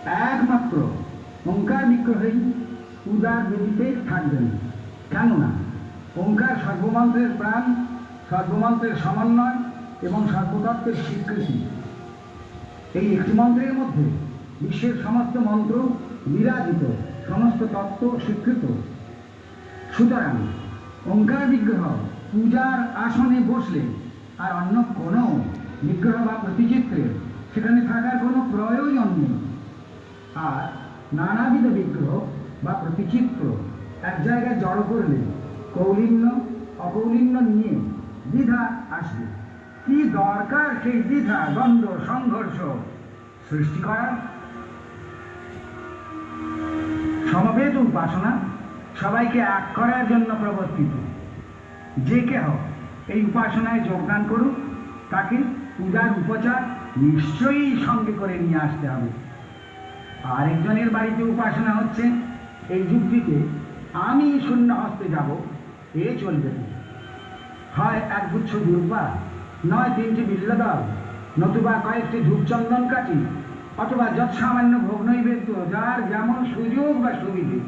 একমাত্র ওঙ্কার বিগ্রহেই পূজার বেদিতে থাকবেন। কেননা ওঙ্কার সর্বমন্ত্রের প্রাণ, সর্বমন্ত্রের সমন্বয় এবং সর্বতত্ত্বের স্বীকৃতি। এই একটি মন্ত্রের মধ্যে বিশ্বের সমস্ত মন্ত্র বিরাজিত, সমস্ত তত্ত্ব স্বীকৃত। সুতরাং ওঙ্কার বিগ্রহ পূজার আসনে বসলে আর অন্য কোনো বিগ্রহ বা প্রতিচিত্রের সেখানে থাকার কোনো প্রয়োজন নেই। আর নানাবিধ বিগ্রহ বা প্রতিচিত্র এক জায়গায় জড়ো করলে কৌলিন্য অকৌলিন্য নিয়ে দ্বিধা আসবে। কি দরকার সেই দ্বিধা, দ্বন্দ্ব, সংঘর্ষ সৃষ্টি করার? সমবেত উপাসনা সবাইকে এক করার জন্য প্রবর্তিত। যে কেহ এই উপাসনায় যোগদান করুক, তাকে পূজার উপচার নিশ্চয়ই সঙ্গে করে নিয়ে আসতে হবে। আরেকজনের বাড়িতে উপাসনা হচ্ছে, এই যুক্তিতে আমি শূন্য হস্তে যাব, এ চলবে না। হয় একগুচ্ছ দুর্বা, নয় 3টি বিল্লদল, নতুবা কয়েকটি ধূপচন্দন কাঠি, অথবা যৎসামান্য ভোগ নৈবেদ্য, যার যেমন সুযোগ বা সুবিধে।